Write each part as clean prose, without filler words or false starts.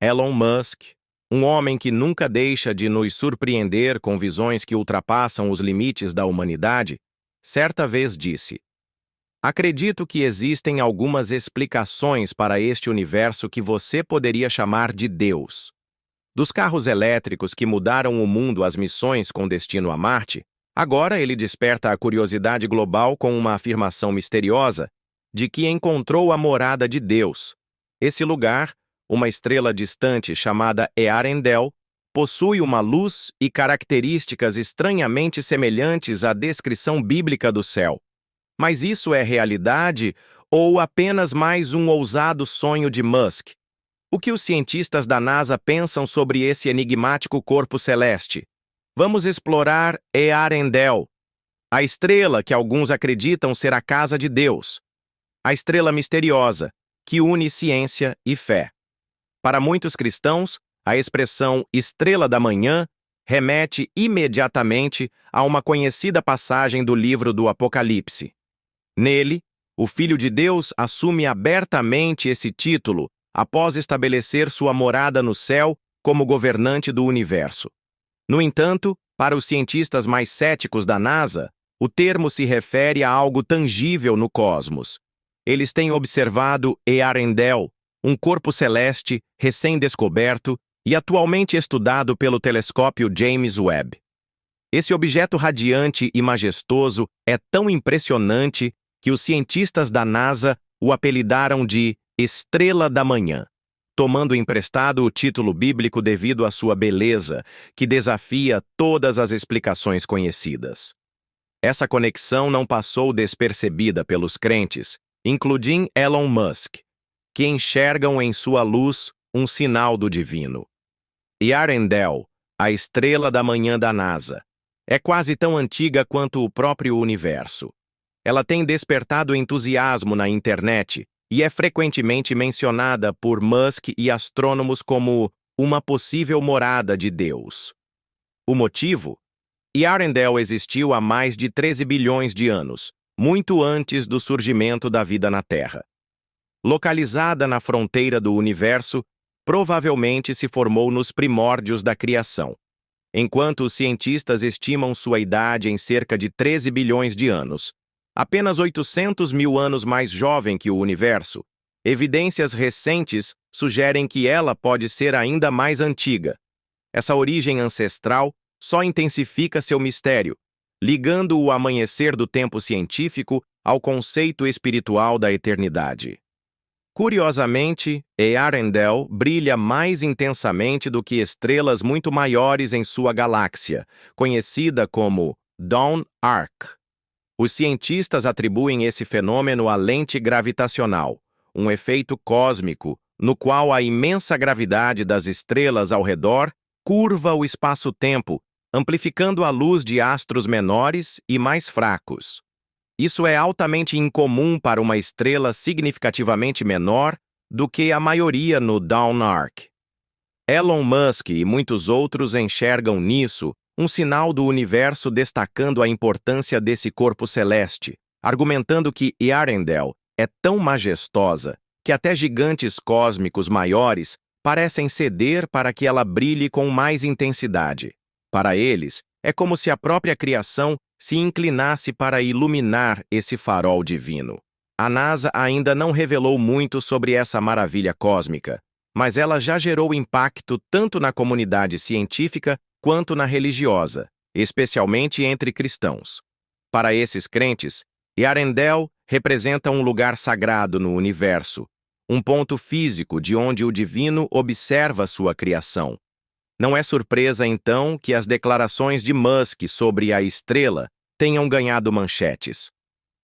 Elon Musk, um homem que nunca deixa de nos surpreender com visões que ultrapassam os limites da humanidade, certa vez disse: "Acredito que existem algumas explicações para este universo que você poderia chamar de Deus. Dos carros elétricos que mudaram o mundo às missões com destino a Marte, agora ele desperta a curiosidade global com uma afirmação misteriosa de que encontrou a morada de Deus. Esse lugar, uma estrela distante chamada Earendel, possui uma luz e características estranhamente semelhantes à descrição bíblica do céu. Mas isso é realidade ou apenas mais um ousado sonho de Musk? O que os cientistas da NASA pensam sobre esse enigmático corpo celeste? Vamos explorar Earendel, a estrela que alguns acreditam ser a casa de Deus. A estrela misteriosa, que une ciência e fé. Para muitos cristãos, a expressão estrela da manhã remete imediatamente a uma conhecida passagem do livro do Apocalipse. Nele, o Filho de Deus assume abertamente esse título após estabelecer sua morada no céu como governante do universo. No entanto, para os cientistas mais céticos da NASA, o termo se refere a algo tangível no cosmos. Eles têm observado Earendel, um corpo celeste recém-descoberto e atualmente estudado pelo telescópio James Webb. Esse objeto radiante e majestoso é tão impressionante que os cientistas da NASA o apelidaram de Estrela da Manhã, tomando emprestado o título bíblico devido à sua beleza, que desafia todas as explicações conhecidas. Essa conexão não passou despercebida pelos crentes, incluindo Elon Musk, que enxergam em sua luz um sinal do divino. Earendel, a estrela da manhã da NASA, é quase tão antiga quanto o próprio universo. Ela tem despertado entusiasmo na internet e é frequentemente mencionada por Musk e astrônomos como uma possível morada de Deus. O motivo? Earendel existiu há mais de 13 bilhões de anos, muito antes do surgimento da vida na Terra. Localizada na fronteira do universo, provavelmente se formou nos primórdios da criação. Enquanto os cientistas estimam sua idade em cerca de 13 bilhões de anos, apenas 800 mil anos mais jovem que o universo, evidências recentes sugerem que ela pode ser ainda mais antiga. Essa origem ancestral só intensifica seu mistério, ligando o amanhecer do tempo científico ao conceito espiritual da eternidade. Curiosamente, Earendel brilha mais intensamente do que estrelas muito maiores em sua galáxia, conhecida como Dawn Arc. Os cientistas atribuem esse fenômeno à lente gravitacional, um efeito cósmico no qual a imensa gravidade das estrelas ao redor curva o espaço-tempo, amplificando a luz de astros menores e mais fracos. Isso é altamente incomum para uma estrela significativamente menor do que a maioria no Dawn Arc. Elon Musk e muitos outros enxergam nisso um sinal do universo destacando a importância desse corpo celeste, argumentando que Earendel é tão majestosa que até gigantes cósmicos maiores parecem ceder para que ela brilhe com mais intensidade. Para eles, é como se a própria criação se inclinasse para iluminar esse farol divino. A NASA ainda não revelou muito sobre essa maravilha cósmica, mas ela já gerou impacto tanto na comunidade científica quanto na religiosa, especialmente entre cristãos. Para esses crentes, Earendel representa um lugar sagrado no universo, um ponto físico de onde o divino observa sua criação. Não é surpresa, então, que as declarações de Musk sobre a estrela tenham ganhado manchetes.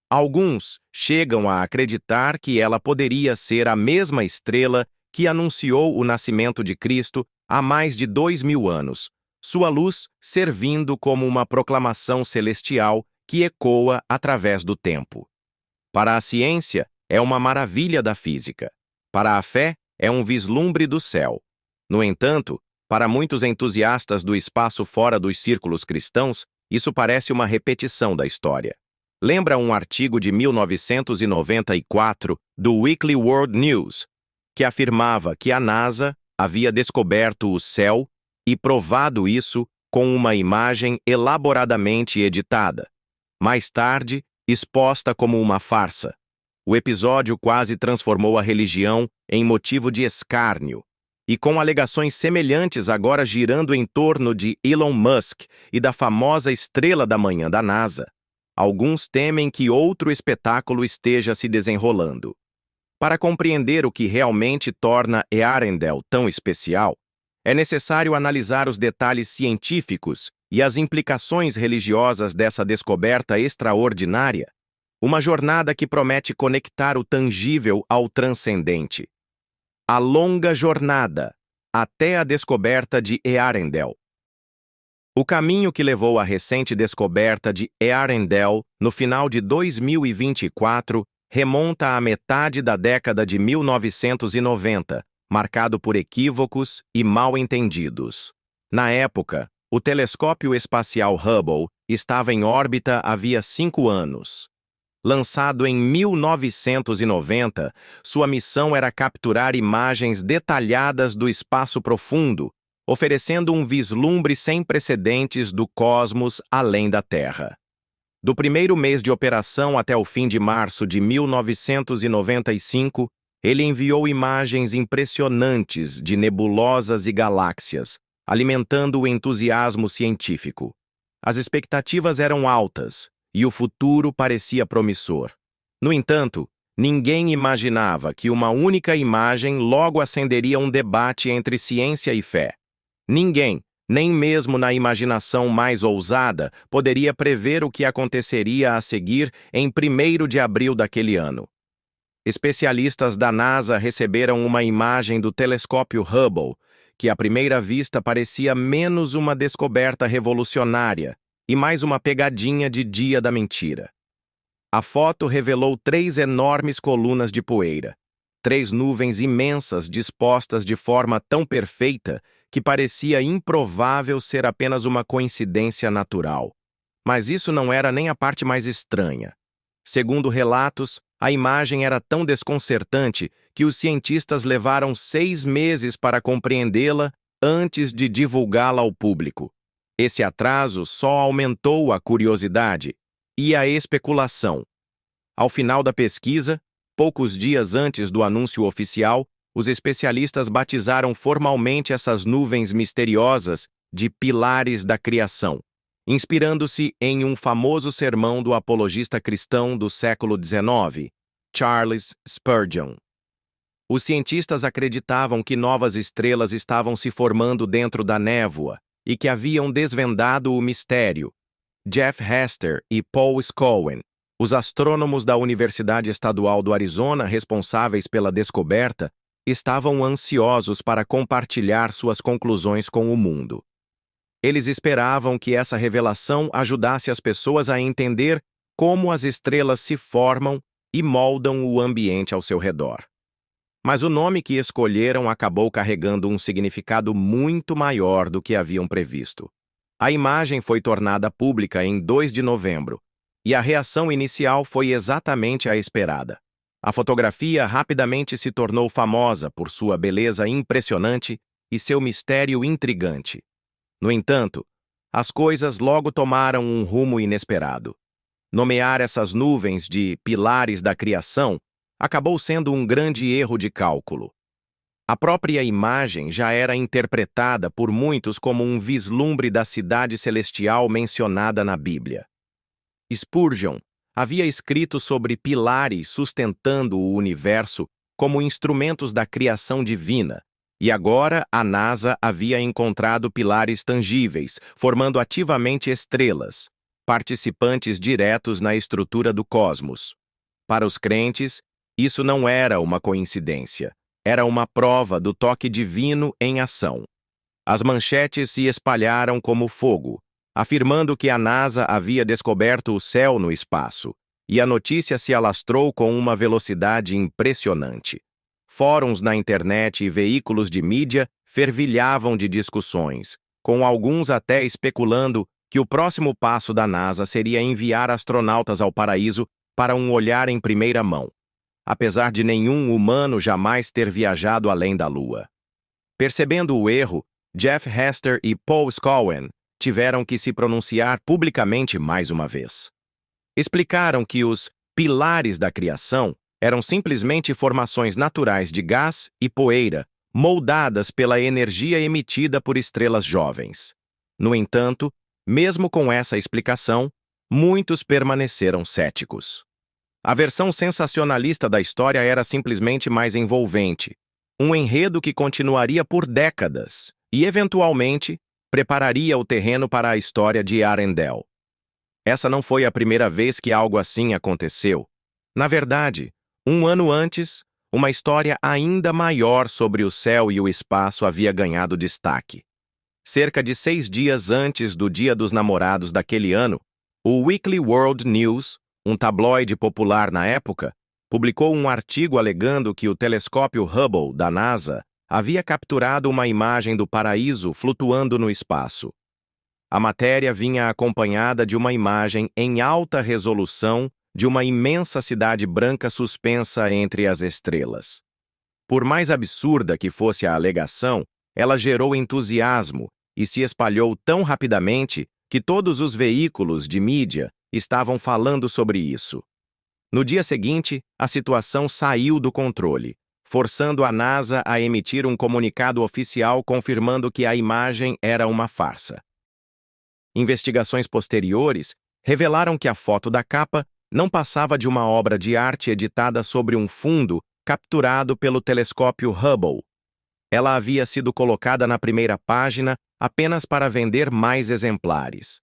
Alguns chegam a acreditar que ela poderia ser a mesma estrela que anunciou o nascimento de Cristo há mais de 2000 anos, sua luz servindo como uma proclamação celestial que ecoa através do tempo. Para a ciência, é uma maravilha da física. Para a fé, é um vislumbre do céu. No entanto, para muitos entusiastas do espaço fora dos círculos cristãos, isso parece uma repetição da história. Lembra um artigo de 1994 do Weekly World News, que afirmava que a NASA havia descoberto o céu e provado isso com uma imagem elaboradamente editada. Mais tarde, exposta como uma farsa. O episódio quase transformou a religião em motivo de escárnio, e com alegações semelhantes agora girando em torno de Elon Musk e da famosa estrela da manhã da NASA, alguns temem que outro espetáculo esteja se desenrolando. Para compreender o que realmente torna Earendel tão especial, é necessário analisar os detalhes científicos e as implicações religiosas dessa descoberta extraordinária, uma jornada que promete conectar o tangível ao transcendente. A longa jornada até a descoberta de Earendel. O caminho que levou à recente descoberta de Earendel no final de 2024 remonta à metade da década de 1990, marcado por equívocos e mal-entendidos. Na época, o telescópio espacial Hubble estava em órbita havia 5 anos. Lançado em 1990, sua missão era capturar imagens detalhadas do espaço profundo, oferecendo um vislumbre sem precedentes do cosmos além da Terra. Do primeiro mês de operação até o fim de março de 1995, ele enviou imagens impressionantes de nebulosas e galáxias, alimentando o entusiasmo científico. As expectativas eram altas e o futuro parecia promissor. No entanto, ninguém imaginava que uma única imagem logo acenderia um debate entre ciência e fé. Ninguém, nem mesmo na imaginação mais ousada, poderia prever o que aconteceria a seguir em 1º de abril daquele ano. Especialistas da NASA receberam uma imagem do telescópio Hubble, que à primeira vista parecia menos uma descoberta revolucionária e mais uma pegadinha de dia da mentira. A foto revelou 3 enormes colunas de poeira, 3 nuvens imensas dispostas de forma tão perfeita que parecia improvável ser apenas uma coincidência natural. Mas isso não era nem a parte mais estranha. Segundo relatos, a imagem era tão desconcertante que os cientistas levaram 6 meses para compreendê-la antes de divulgá-la ao público. Esse atraso só aumentou a curiosidade e a especulação. Ao final da pesquisa, poucos dias antes do anúncio oficial, os especialistas batizaram formalmente essas nuvens misteriosas de pilares da criação, inspirando-se em um famoso sermão do apologista cristão do século XIX, Charles Spurgeon. Os cientistas acreditavam que novas estrelas estavam se formando dentro da névoa e que haviam desvendado o mistério. Jeff Hester e Paul Scowen, os astrônomos da Universidade Estadual do Arizona responsáveis pela descoberta, estavam ansiosos para compartilhar suas conclusões com o mundo. Eles esperavam que essa revelação ajudasse as pessoas a entender como as estrelas se formam e moldam o ambiente ao seu redor. Mas o nome que escolheram acabou carregando um significado muito maior do que haviam previsto. A imagem foi tornada pública em 2 de novembro, e a reação inicial foi exatamente a esperada. A fotografia rapidamente se tornou famosa por sua beleza impressionante e seu mistério intrigante. No entanto, as coisas logo tomaram um rumo inesperado. Nomear essas nuvens de pilares da criação acabou sendo um grande erro de cálculo. A própria imagem já era interpretada por muitos como um vislumbre da cidade celestial mencionada na Bíblia. Spurgeon havia escrito sobre pilares sustentando o universo como instrumentos da criação divina, e agora a NASA havia encontrado pilares tangíveis, formando ativamente estrelas, participantes diretos na estrutura do cosmos. Para os crentes, isso não era uma coincidência, era uma prova do toque divino em ação. As manchetes se espalharam como fogo, afirmando que a NASA havia descoberto o céu no espaço, e a notícia se alastrou com uma velocidade impressionante. Fóruns na internet e veículos de mídia fervilhavam de discussões, com alguns até especulando que o próximo passo da NASA seria enviar astronautas ao paraíso para um olhar em primeira mão, apesar de nenhum humano jamais ter viajado além da Lua. Percebendo o erro, Jeff Hester e Paul Scowen tiveram que se pronunciar publicamente mais uma vez. Explicaram que os pilares da criação eram simplesmente formações naturais de gás e poeira, moldadas pela energia emitida por estrelas jovens. No entanto, mesmo com essa explicação, muitos permaneceram céticos. A versão sensacionalista da história era simplesmente mais envolvente, um enredo que continuaria por décadas e, eventualmente, prepararia o terreno para a história de Arendelle. Essa não foi a primeira vez que algo assim aconteceu. Na verdade, um ano antes, uma história ainda maior sobre o céu e o espaço havia ganhado destaque. Cerca de 6 dias antes do Dia dos Namorados daquele ano, o Weekly World News, um tabloide popular na época, publicou um artigo alegando que o telescópio Hubble da NASA havia capturado uma imagem do paraíso flutuando no espaço. A matéria vinha acompanhada de uma imagem em alta resolução de uma imensa cidade branca suspensa entre as estrelas. Por mais absurda que fosse a alegação, ela gerou entusiasmo e se espalhou tão rapidamente que todos os veículos de mídia estavam falando sobre isso. No dia seguinte, a situação saiu do controle, forçando a NASA a emitir um comunicado oficial confirmando que a imagem era uma farsa. Investigações posteriores revelaram que a foto da capa não passava de uma obra de arte editada sobre um fundo capturado pelo telescópio Hubble. Ela havia sido colocada na primeira página apenas para vender mais exemplares.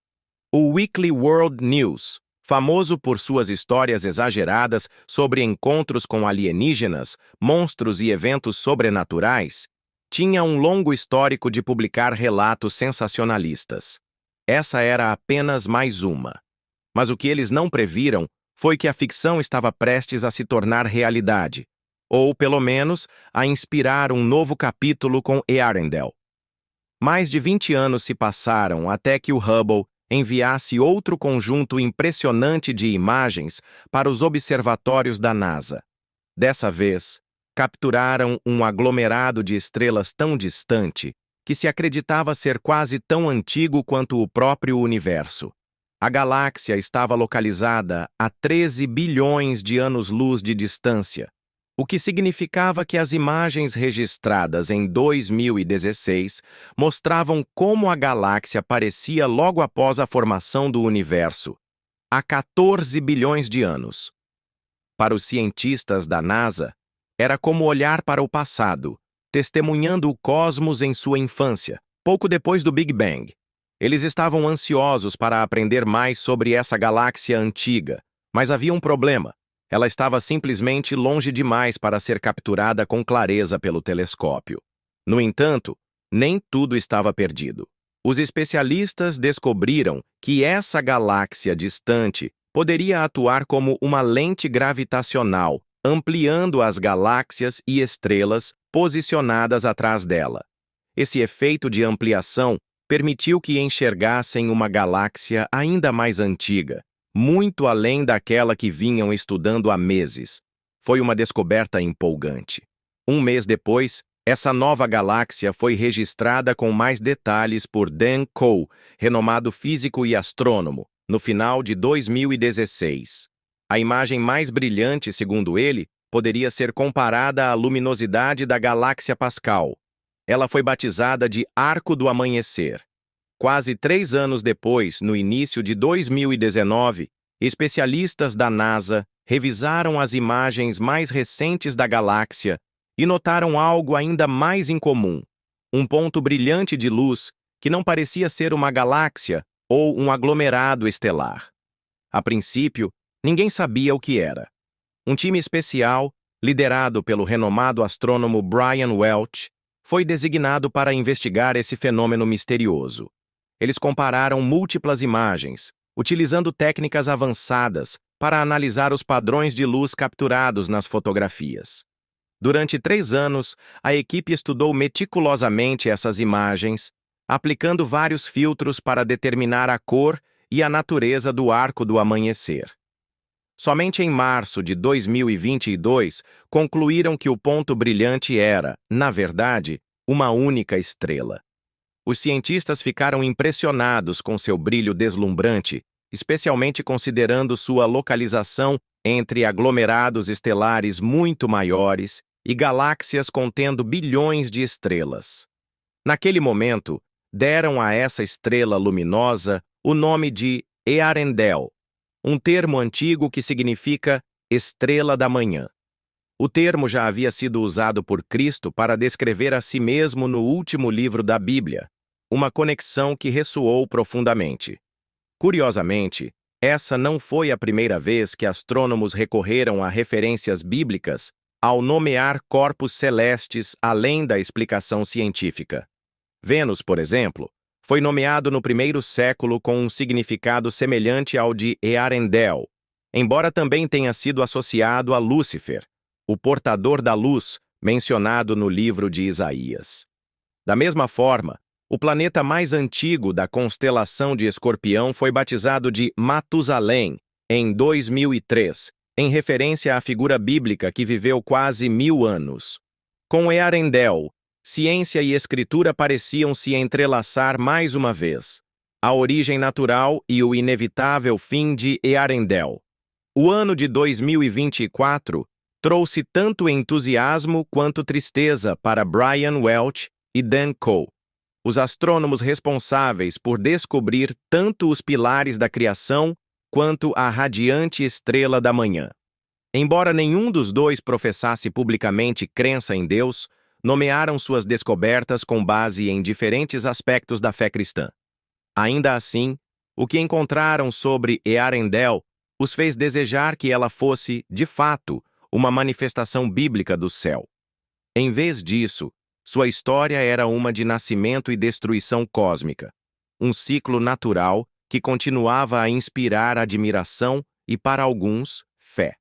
O Weekly World News, famoso por suas histórias exageradas sobre encontros com alienígenas, monstros e eventos sobrenaturais, tinha um longo histórico de publicar relatos sensacionalistas. Essa era apenas mais uma. Mas o que eles não previram foi que a ficção estava prestes a se tornar realidade, ou, pelo menos, a inspirar um novo capítulo com Arendelle. Mais de 20 anos se passaram até que o Hubble enviasse outro conjunto impressionante de imagens para os observatórios da NASA. Dessa vez, capturaram um aglomerado de estrelas tão distante que se acreditava ser quase tão antigo quanto o próprio universo. A galáxia estava localizada a 13 bilhões de anos-luz de distância, o que significava que as imagens registradas em 2016 mostravam como a galáxia parecia logo após a formação do universo, há 14 bilhões de anos. Para os cientistas da NASA, era como olhar para o passado, testemunhando o cosmos em sua infância, pouco depois do Big Bang. Eles estavam ansiosos para aprender mais sobre essa galáxia antiga, mas havia um problema. Ela estava simplesmente longe demais para ser capturada com clareza pelo telescópio. No entanto, nem tudo estava perdido. Os especialistas descobriram que essa galáxia distante poderia atuar como uma lente gravitacional, ampliando as galáxias e estrelas posicionadas atrás dela. Esse efeito de ampliação permitiu que enxergassem uma galáxia ainda mais antiga, muito além daquela que vinham estudando há meses. Foi uma descoberta empolgante. Um mês depois, essa nova galáxia foi registrada com mais detalhes por Dan Cole, renomado físico e astrônomo, no final de 2016. A imagem mais brilhante, segundo ele, poderia ser comparada à luminosidade da galáxia Pascal. Ela foi batizada de Arco do Amanhecer. Quase 3 anos depois, no início de 2019, especialistas da NASA revisaram as imagens mais recentes da galáxia e notaram algo ainda mais incomum: um ponto brilhante de luz que não parecia ser uma galáxia ou um aglomerado estelar. A princípio, ninguém sabia o que era. Um time especial, liderado pelo renomado astrônomo Brian Welch, foi designado para investigar esse fenômeno misterioso. Eles compararam múltiplas imagens, utilizando técnicas avançadas para analisar os padrões de luz capturados nas fotografias. Durante 3 anos, a equipe estudou meticulosamente essas imagens, aplicando vários filtros para determinar a cor e a natureza do arco do amanhecer. Somente em março de 2022, concluíram que o ponto brilhante era, na verdade, uma única estrela. Os cientistas ficaram impressionados com seu brilho deslumbrante, especialmente considerando sua localização entre aglomerados estelares muito maiores e galáxias contendo bilhões de estrelas. Naquele momento, deram a essa estrela luminosa o nome de Earendel, um termo antigo que significa estrela da manhã. O termo já havia sido usado por Cristo para descrever a si mesmo no último livro da Bíblia, uma conexão que ressoou profundamente. Curiosamente, essa não foi a primeira vez que astrônomos recorreram a referências bíblicas ao nomear corpos celestes além da explicação científica. Vênus, por exemplo, foi nomeado no primeiro século com um significado semelhante ao de Earendel, embora também tenha sido associado a Lúcifer, o portador da luz, mencionado no livro de Isaías. Da mesma forma, o planeta mais antigo da constelação de Escorpião foi batizado de Matusalém, em 2003, em referência à figura bíblica que viveu quase 1000 anos. Com Earendel, ciência e escritura pareciam se entrelaçar mais uma vez. A origem natural e o inevitável fim de Earendel. O ano de 2024 trouxe tanto entusiasmo quanto tristeza para Brian Welch e Dan Coe, os astrônomos responsáveis por descobrir tanto os pilares da criação quanto a radiante estrela da manhã. Embora nenhum dos dois professasse publicamente crença em Deus, nomearam suas descobertas com base em diferentes aspectos da fé cristã. Ainda assim, o que encontraram sobre Earendel os fez desejar que ela fosse, de fato, uma manifestação bíblica do céu. Em vez disso, sua história era uma de nascimento e destruição cósmica, um ciclo natural que continuava a inspirar admiração e, para alguns, fé.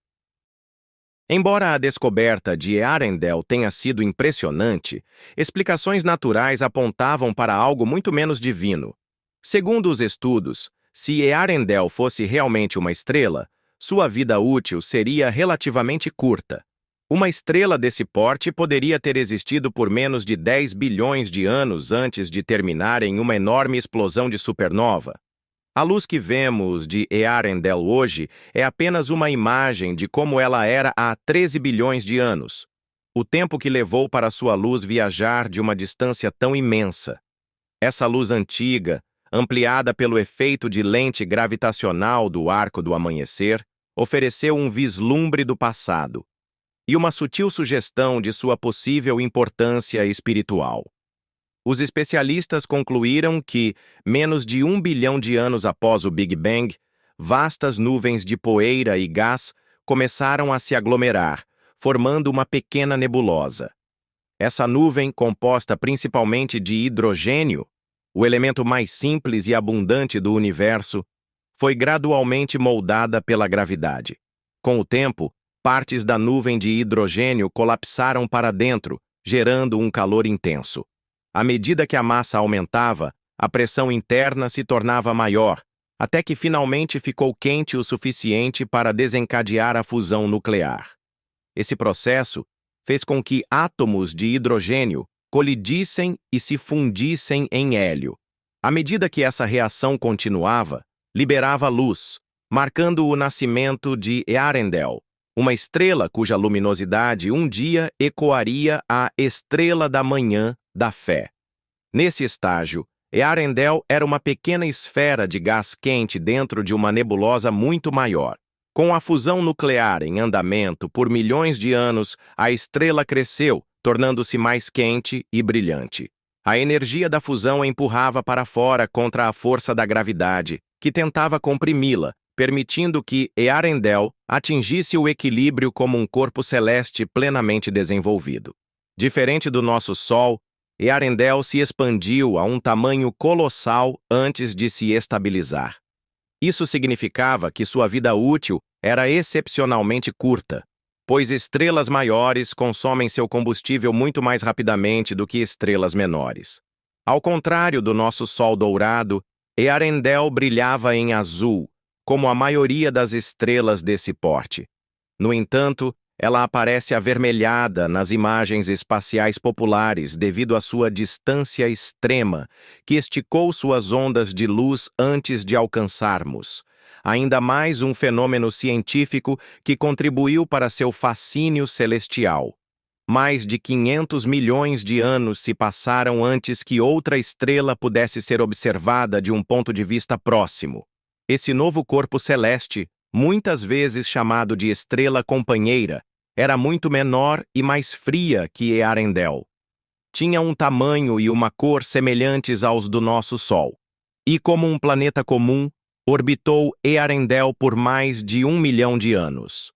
Embora a descoberta de Earendel tenha sido impressionante, explicações naturais apontavam para algo muito menos divino. Segundo os estudos, se Earendel fosse realmente uma estrela, sua vida útil seria relativamente curta. Uma estrela desse porte poderia ter existido por menos de 10 bilhões de anos antes de terminar em uma enorme explosão de supernova. A luz que vemos de Earendel hoje é apenas uma imagem de como ela era há 13 bilhões de anos, o tempo que levou para sua luz viajar de uma distância tão imensa. Essa luz antiga, ampliada pelo efeito de lente gravitacional do arco do amanhecer, ofereceu um vislumbre do passado e uma sutil sugestão de sua possível importância espiritual. Os especialistas concluíram que, menos de 1 bilhão de anos após o Big Bang, vastas nuvens de poeira e gás começaram a se aglomerar, formando uma pequena nebulosa. Essa nuvem, composta principalmente de hidrogênio, o elemento mais simples e abundante do universo, foi gradualmente moldada pela gravidade. Com o tempo, partes da nuvem de hidrogênio colapsaram para dentro, gerando um calor intenso. À medida que a massa aumentava, a pressão interna se tornava maior, até que finalmente ficou quente o suficiente para desencadear a fusão nuclear. Esse processo fez com que átomos de hidrogênio colidissem e se fundissem em hélio. À medida que essa reação continuava, liberava luz, marcando o nascimento de Earendel, uma estrela cuja luminosidade um dia ecoaria a estrela da manhã da fé. Nesse estágio, Earendel era uma pequena esfera de gás quente dentro de uma nebulosa muito maior. Com a fusão nuclear em andamento por milhões de anos, a estrela cresceu, tornando-se mais quente e brilhante. A energia da fusão a empurrava para fora contra a força da gravidade, que tentava comprimi-la, permitindo que Earendel atingisse o equilíbrio como um corpo celeste plenamente desenvolvido. Diferente do nosso Sol, Earendel se expandiu a um tamanho colossal antes de se estabilizar. Isso significava que sua vida útil era excepcionalmente curta, pois estrelas maiores consomem seu combustível muito mais rapidamente do que estrelas menores. Ao contrário do nosso Sol dourado, Earendel brilhava em azul, como a maioria das estrelas desse porte. No entanto, Ela aparece avermelhada nas imagens espaciais populares devido à sua distância extrema, que esticou suas ondas de luz antes de alcançarmos. Ainda mais um fenômeno científico que contribuiu para seu fascínio celestial. Mais de 500 milhões de anos se passaram antes que outra estrela pudesse ser observada de um ponto de vista próximo. Esse novo corpo celeste, muitas vezes chamado de estrela companheira, era muito menor e mais fria que Earendel. Tinha um tamanho e uma cor semelhantes aos do nosso Sol. E como um planeta comum, orbitou Earendel por mais de 1 milhão de anos.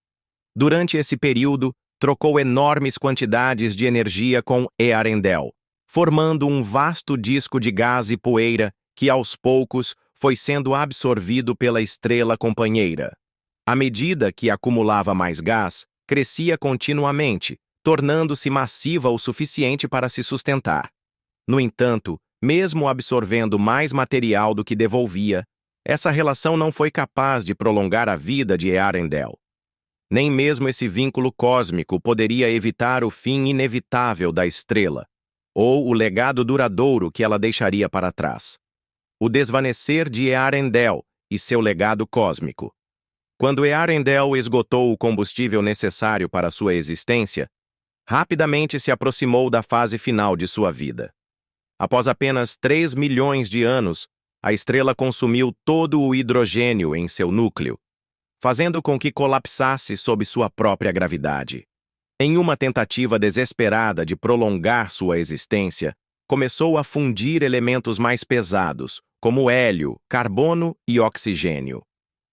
Durante esse período, trocou enormes quantidades de energia com Earendel, formando um vasto disco de gás e poeira que, aos poucos, foi sendo absorvido pela estrela companheira. À medida que acumulava mais gás, crescia continuamente, tornando-se massiva o suficiente para se sustentar. No entanto, mesmo absorvendo mais material do que devolvia, essa relação não foi capaz de prolongar a vida de Earendel. Nem mesmo esse vínculo cósmico poderia evitar o fim inevitável da estrela, ou o legado duradouro que ela deixaria para trás. O desvanecer de Earendel e seu legado cósmico. Quando Earendel esgotou o combustível necessário para sua existência, rapidamente se aproximou da fase final de sua vida. Após apenas 3 milhões de anos, a estrela consumiu todo o hidrogênio em seu núcleo, fazendo com que colapsasse sob sua própria gravidade. Em uma tentativa desesperada de prolongar sua existência, começou a fundir elementos mais pesados, como hélio, carbono e oxigênio.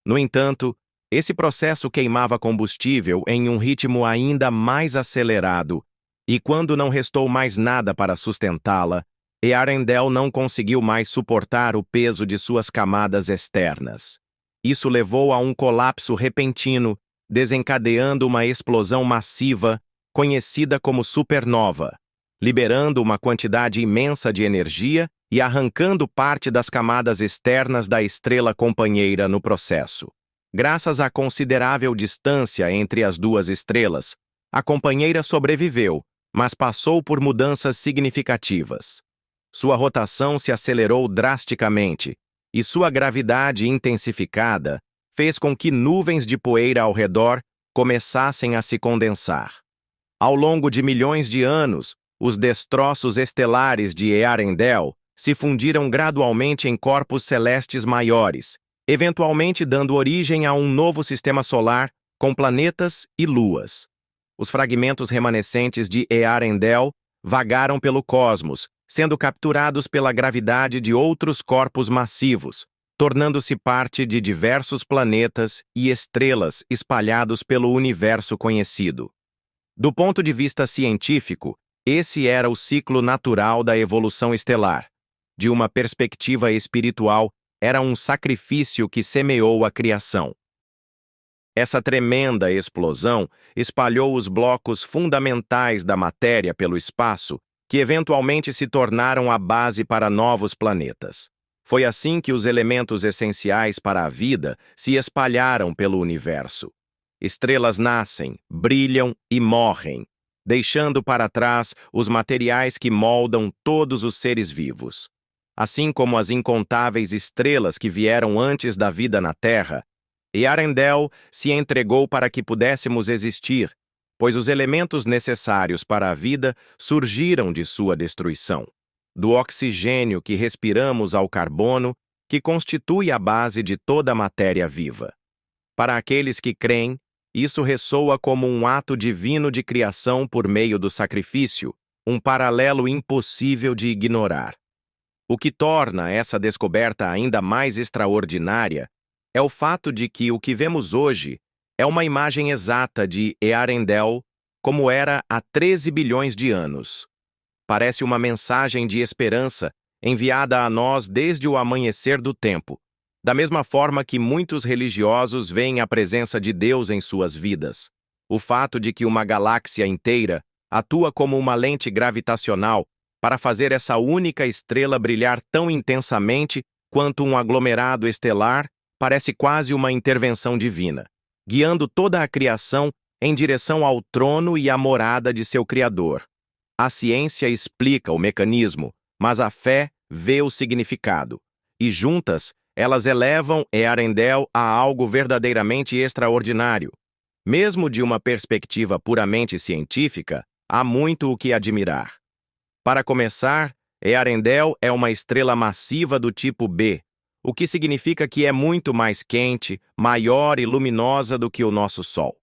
No entanto, esse processo queimava combustível em um ritmo ainda mais acelerado, e quando não restou mais nada para sustentá-la, Earendel não conseguiu mais suportar o peso de suas camadas externas. Isso levou a um colapso repentino, desencadeando uma explosão massiva, conhecida como supernova, liberando uma quantidade imensa de energia e arrancando parte das camadas externas da estrela companheira no processo. Graças à considerável distância entre as duas estrelas, a companheira sobreviveu, mas passou por mudanças significativas. Sua rotação se acelerou drasticamente, e sua gravidade intensificada fez com que nuvens de poeira ao redor começassem a se condensar. Ao longo de milhões de anos, os destroços estelares de Earendel se fundiram gradualmente em corpos celestes maiores, eventualmente dando origem a um novo sistema solar com planetas e luas. Os fragmentos remanescentes de Earendel vagaram pelo cosmos, sendo capturados pela gravidade de outros corpos massivos, tornando-se parte de diversos planetas e estrelas espalhados pelo universo conhecido. Do ponto de vista científico, esse era o ciclo natural da evolução estelar. De uma perspectiva espiritual, era um sacrifício que semeou a criação. Essa tremenda explosão espalhou os blocos fundamentais da matéria pelo espaço, que eventualmente se tornaram a base para novos planetas. Foi assim que os elementos essenciais para a vida se espalharam pelo universo. Estrelas nascem, brilham e morrem, deixando para trás os materiais que moldam todos os seres vivos. Assim como as incontáveis estrelas que vieram antes da vida na Terra, Earendel se entregou para que pudéssemos existir, pois os elementos necessários para a vida surgiram de sua destruição. Do oxigênio que respiramos ao carbono, que constitui a base de toda a matéria viva. Para aqueles que creem, isso ressoa como um ato divino de criação por meio do sacrifício, um paralelo impossível de ignorar. O que torna essa descoberta ainda mais extraordinária é o fato de que o que vemos hoje é uma imagem exata de Earendel como era há 13 bilhões de anos. Parece uma mensagem de esperança enviada a nós desde o amanhecer do tempo, da mesma forma que muitos religiosos veem a presença de Deus em suas vidas. O fato de que uma galáxia inteira atua como uma lente gravitacional para fazer essa única estrela brilhar tão intensamente quanto um aglomerado estelar parece quase uma intervenção divina, guiando toda a criação em direção ao trono e à morada de seu Criador. A ciência explica o mecanismo, mas a fé vê o significado. E juntas, elas elevam Earendel a algo verdadeiramente extraordinário. Mesmo de uma perspectiva puramente científica, há muito o que admirar. Para começar, Earendel é uma estrela massiva do tipo B, o que significa que é muito mais quente, maior e luminosa do que o nosso Sol.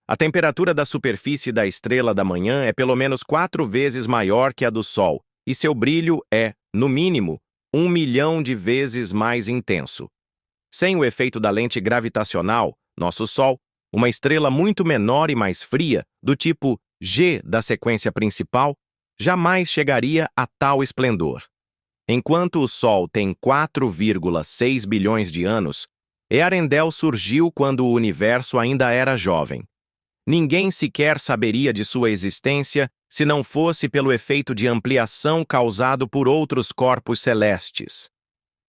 A temperatura da superfície da estrela da manhã é pelo menos 4 vezes maior que a do Sol, e seu brilho é, no mínimo, 1 milhão de vezes mais intenso. Sem o efeito da lente gravitacional, nosso Sol, uma estrela muito menor e mais fria, do tipo G da sequência principal, jamais chegaria a tal esplendor. Enquanto o Sol tem 4,6 bilhões de anos, Earendel surgiu quando o universo ainda era jovem. Ninguém sequer saberia de sua existência se não fosse pelo efeito de ampliação causado por outros corpos celestes.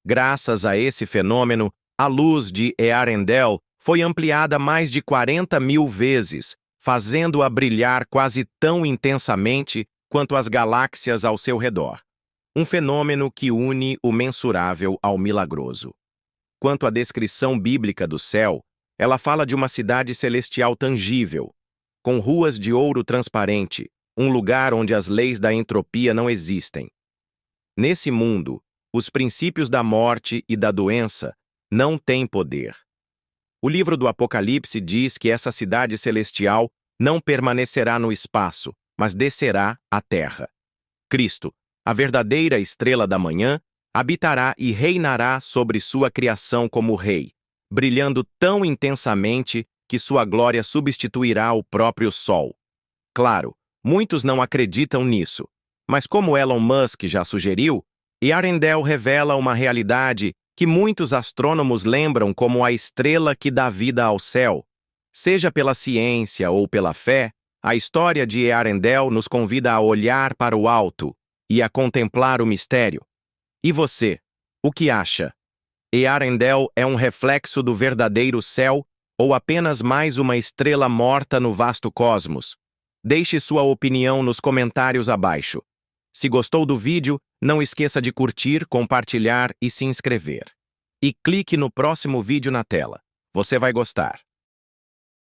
Graças a esse fenômeno, a luz de Earendel foi ampliada mais de 40 mil vezes, fazendo-a brilhar quase tão intensamente quanto as galáxias ao seu redor. Um fenômeno que une o mensurável ao milagroso. Quanto à descrição bíblica do céu, ela fala de uma cidade celestial tangível, com ruas de ouro transparente, um lugar onde as leis da entropia não existem. Nesse mundo, os princípios da morte e da doença não têm poder. O livro do Apocalipse diz que essa cidade celestial não permanecerá no espaço, mas descerá à terra. Cristo, a verdadeira estrela da manhã, habitará e reinará sobre sua criação como rei, brilhando tão intensamente que sua glória substituirá o próprio Sol. Claro, muitos não acreditam nisso, mas como Elon Musk já sugeriu, Earendel revela uma realidade que muitos astrônomos lembram como a estrela que dá vida ao céu. Seja pela ciência ou pela fé, a história de Earendel nos convida a olhar para o alto e a contemplar o mistério. E você, o que acha? Earendel é um reflexo do verdadeiro céu ou apenas mais uma estrela morta no vasto cosmos? Deixe sua opinião nos comentários abaixo. Se gostou do vídeo, não esqueça de curtir, compartilhar e se inscrever. E clique no próximo vídeo na tela. Você vai gostar.